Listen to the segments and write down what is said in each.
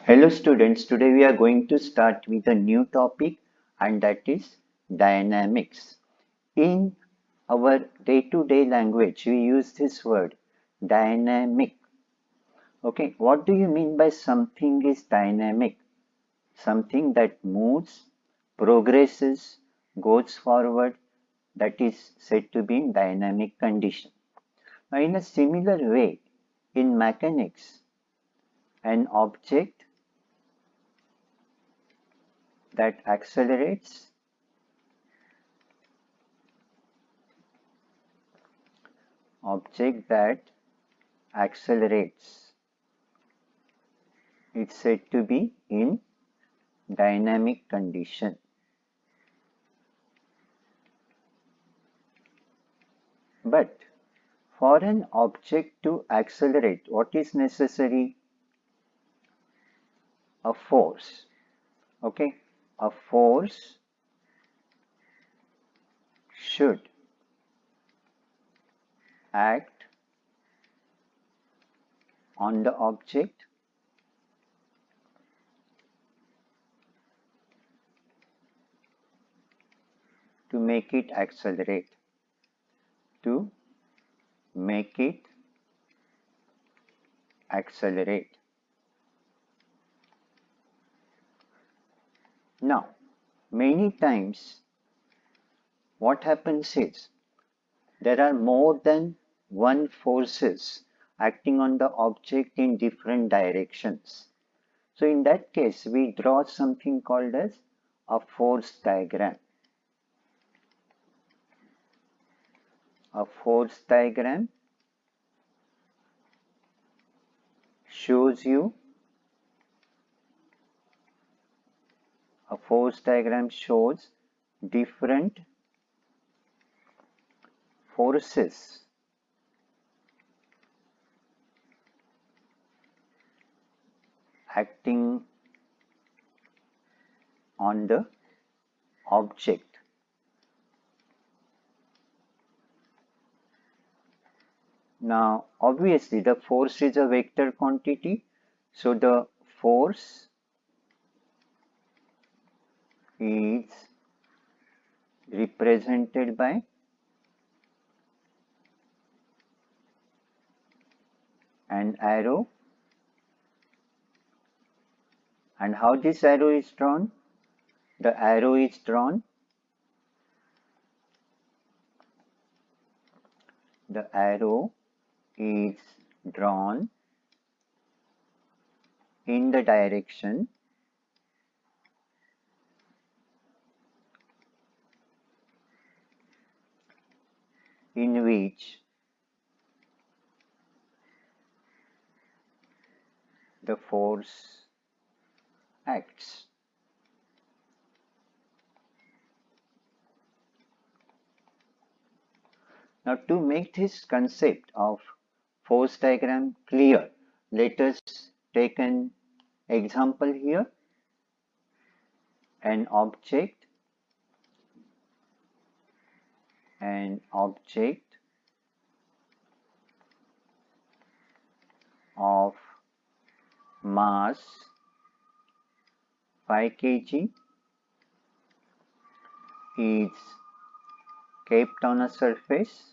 Hello students, today we are going to start with a new topic and that is dynamics. In our day-to-day language, we use this word dynamic. Okay, what do you mean by something is dynamic? Something that moves, progresses, goes forward, that is said to be in dynamic condition. Now, in a similar way, in mechanics, an object that accelerates object that accelerates. It's said to be in dynamic condition. But for an object to accelerate, what is necessary? A force. Okay, a force should act on the object to make it accelerate. To make it accelerate. Now, many times what happens is there are more than one forces acting on the object in different directions. So in that case, we draw something called as a force diagram. A force diagram shows you different forces acting on the object. Now, obviously, the force is a vector quantity, so the force is represented by an arrow. And how this arrow is drawn? The arrow is drawn in the direction in which the force acts. Now, to make this concept of force diagram clear, let us take an example here. An object of mass 5 kg is kept on a surface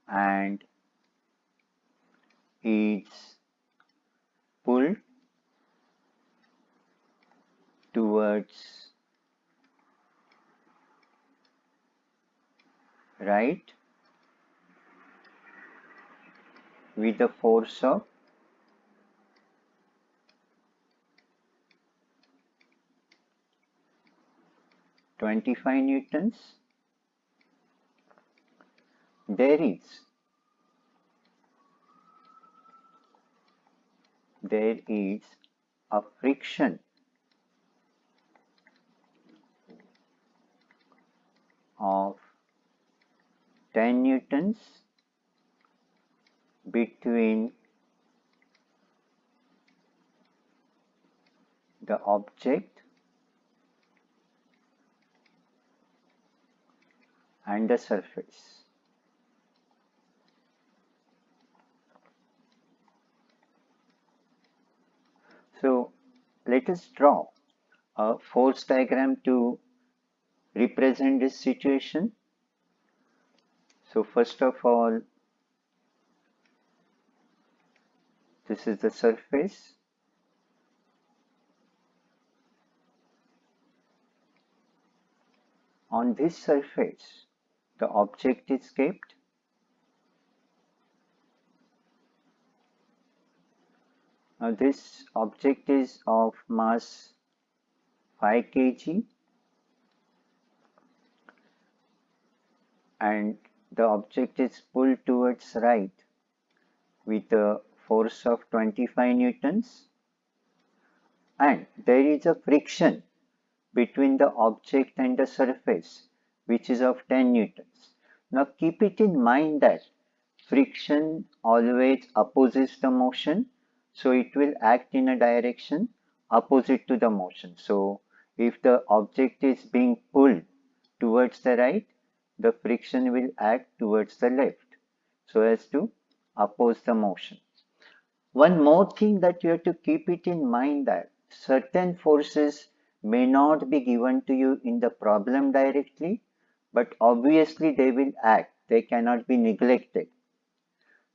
and is pulled towards right with a force of 25 newtons. There is a friction of 10 newtons between the object and the surface. So let us draw a force diagram to represent this situation. So first of all, this is the surface. On this surface, the object is kept. Now this object is of mass 5 kg and the object is pulled towards right with a force of 25 newtons, and there is a friction between the object and the surface which is of 10 newtons. Now keep it in mind that friction always opposes the motion, so it will act in a direction opposite to the motion. So if the object is being pulled towards the right, the friction will act towards the left so as to oppose the motion. One more thing that you have to keep it in mind that certain forces may not be given to you in the problem directly, but obviously they will act. They cannot be neglected.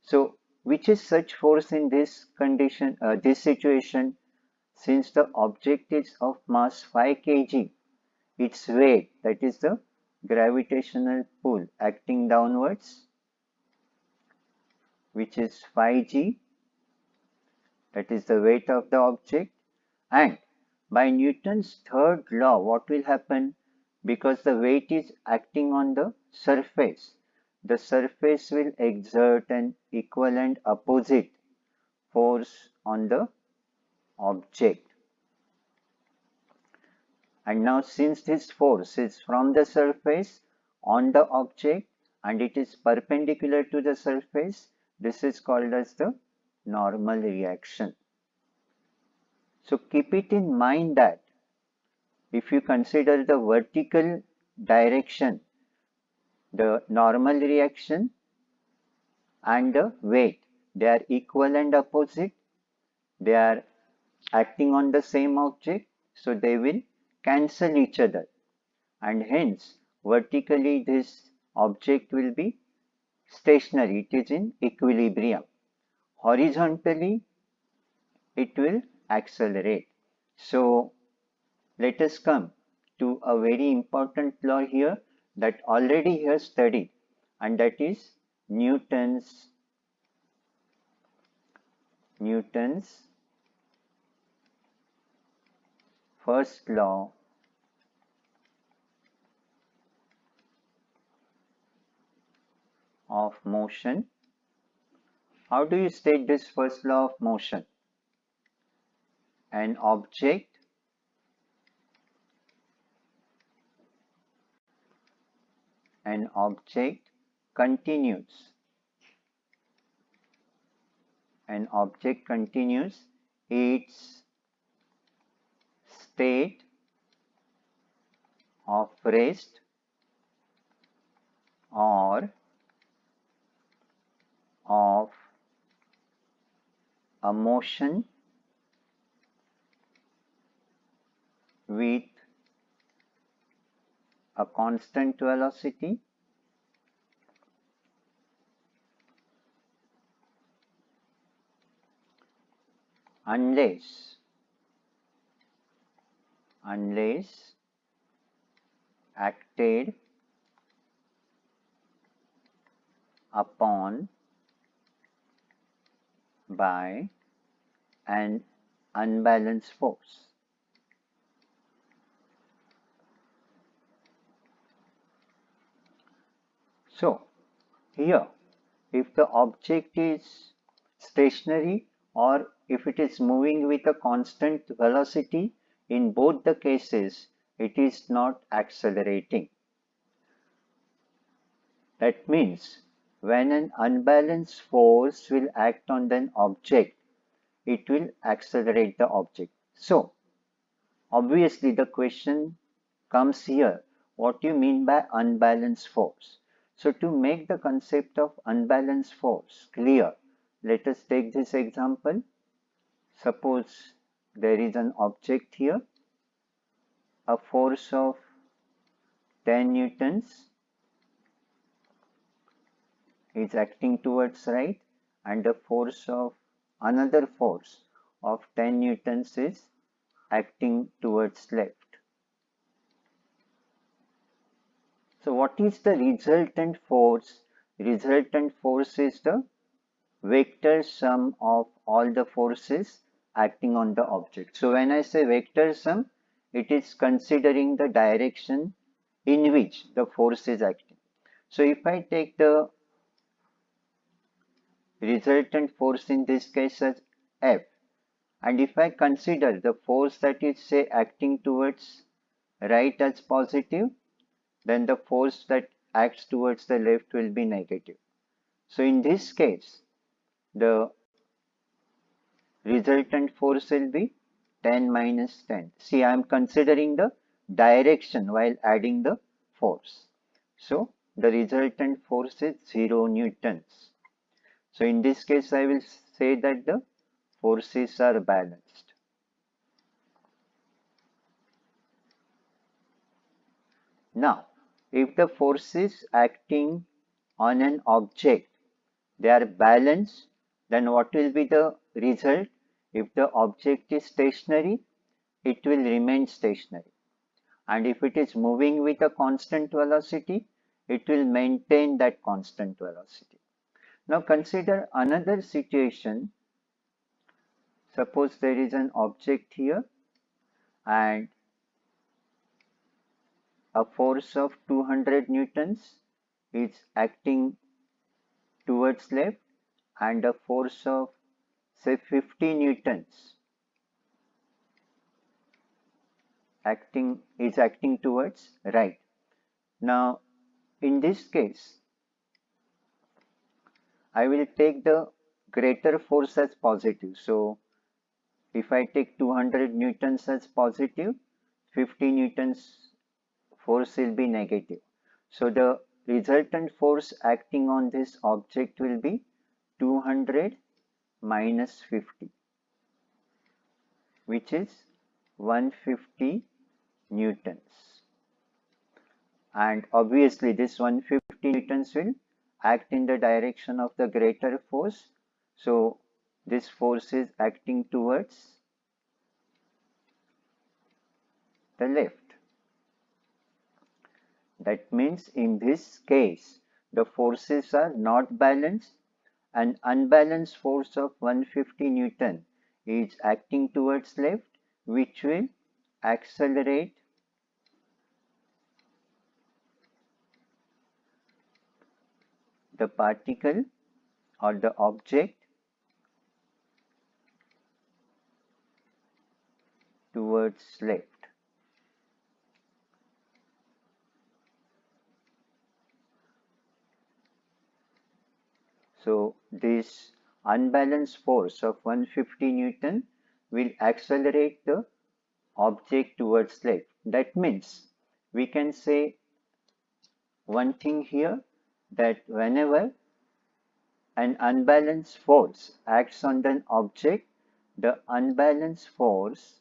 So, which is such force in this condition, this situation? Since the object is of mass 5 kg, its weight, that is the gravitational pull acting downwards, which is 5g, that is the weight of the object, and by Newton's third law, what will happen? Because the weight is acting on the surface will exert an equivalent opposite force on the object. And now since this force is from the surface on the object and it is perpendicular to the surface, this is called as the normal reaction. So keep it in mind that if you consider the vertical direction, the normal reaction and the weight, they are equal and opposite. They are acting on the same object, so they will cancel each other. And hence, vertically, this object will be stationary, it is in equilibrium. Horizontally, it will accelerate. So, let us come to a very important law here that already here studied, and that is Newton's first law of motion. How do you state this first law of motion? An object continues its state of rest or of a motion with a constant velocity unless acted upon by an unbalanced force. So, here, if the object is stationary or if it is moving with a constant velocity, in both the cases, it is not accelerating. That means when an unbalanced force will act on an object, it will accelerate the object. So, obviously the question comes here, what you mean by unbalanced force. So to make the concept of unbalanced force clear, let us take this example. Suppose there is an object here, a force of 10 newtons is acting towards right, and the force of another force of 10 newtons is acting towards left. So what is the resultant force? Resultant force is the vector sum of all the forces acting on the object. So when I say vector sum, it is considering the direction in which the force is acting. So if I take the resultant force in this case as F, and if I consider the force that is say acting towards right as positive, then the force that acts towards the left will be negative. So in this case, the resultant force will be 10 minus 10. See, I am considering the direction while adding the force. So the resultant force is 0 newtons. So in this case, I will say that the forces are balanced. Now, if the forces acting on an object, they are balanced, then what will be the result? If the object is stationary, it will remain stationary. And if it is moving with a constant velocity, it will maintain that constant velocity. Now consider another situation. Suppose there is an object here and a force of 200 newtons is acting towards left, and a force of say 50 newtons acting towards right. Now in this case, I will take the greater force as positive. So if I take 200 newtons as positive, 50 newtons force will be negative. So the resultant force acting on this object will be 200 minus 50, which is 150 newtons. And obviously this 150 newtons will act in the direction of the greater force. So this force is acting towards the left. That means in this case, the forces are not balanced. An unbalanced force of 150 Newton is acting towards left, which will accelerate the particle or the object towards left. So this unbalanced force of 150 Newton will accelerate the object towards left. That means we can say one thing here, that whenever an unbalanced force acts on an object, the unbalanced force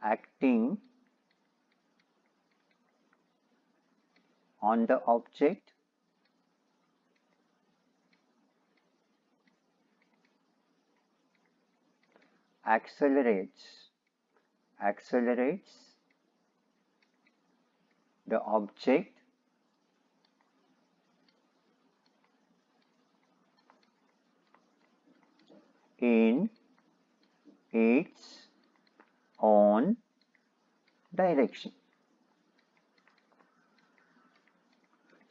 acting on the object accelerates the object in its own direction.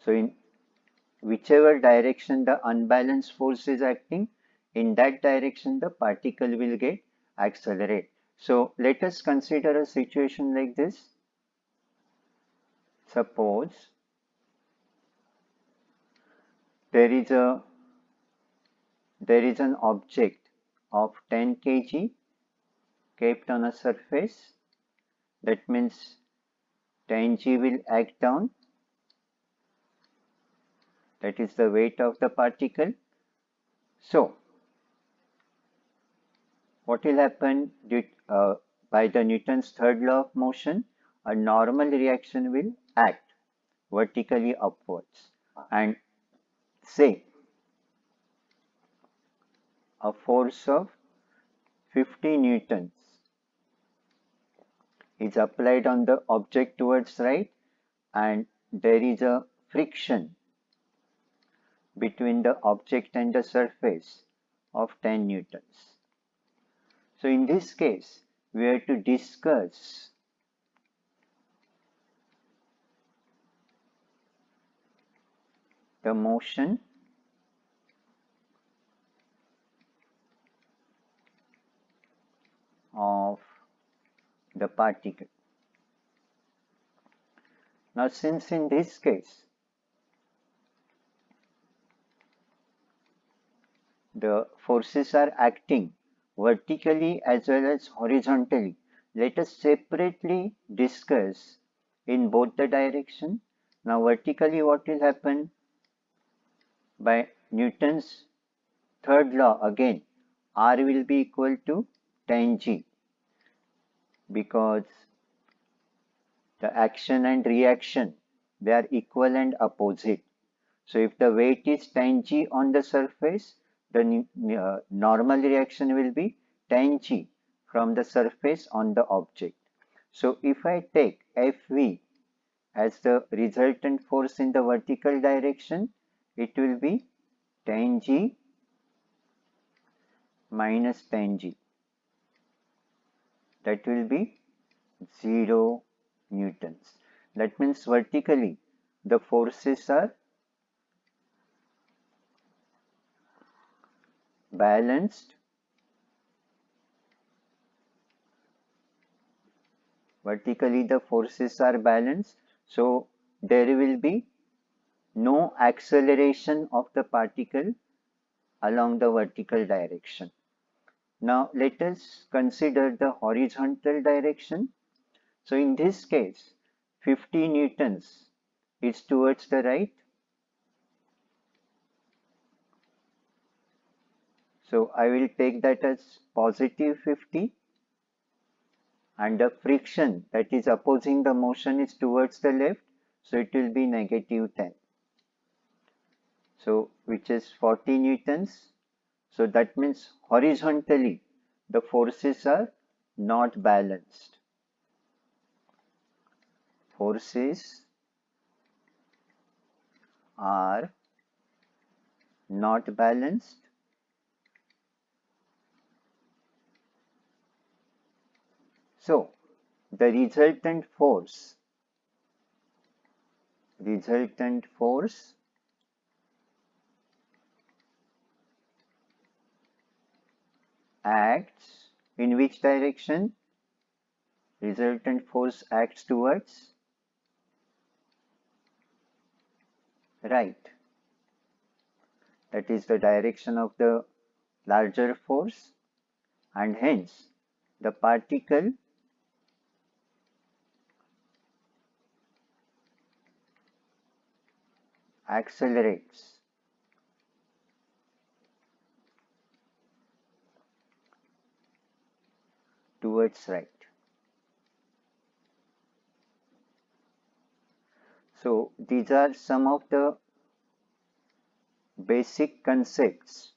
So in whichever direction the unbalanced force is acting, in that direction the particle will get accelerate. So let us consider a situation like this. Suppose There is a there is an object of 10 kg kept on a surface. That means 10g will act down. That is the weight of the particle. So, what will happen by the Newton's third law of motion? A normal reaction will act vertically upwards, and say a force of 50 newtons is applied on the object towards right, and there is a friction between the object and the surface of 10 newtons. So in this case, we have to discuss the motion of the particle. Now, since in this case the forces are acting vertically as well as horizontally, let us separately discuss in both the direction. Now, vertically, what will happen? By Newton's third law, again, R will be equal to 10g, because the action and reaction, they are equal and opposite. So if the weight is 10g on the surface, the normal reaction will be 10g from the surface on the object. So if I take Fv as the resultant force in the vertical direction, it will be 10g minus 10g. That will be 0 newtons. That means vertically the forces are balanced. Vertically the forces are balanced, so there will be no acceleration of the particle along the vertical direction. Now let us consider the horizontal direction. So in this case, 50 newtons is towards the right. So I will take that as positive 50, and the friction that is opposing the motion is towards the left, so it will be negative 10. So which is 40 newtons. So that means horizontally the forces are not balanced. Forces are not balanced. So the resultant force acts in which direction? Resultant force acts towards right. That is the direction of the larger force, and hence the particle accelerates towards right. So these are some of the basic concepts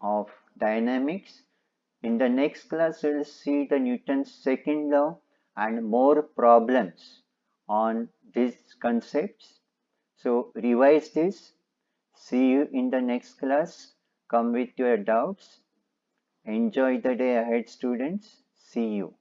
of dynamics. In the next class, we will see the Newton's second law and more problems on these concepts. So revise this. See you in the next class. Come with your doubts. Enjoy the day ahead, students. See you.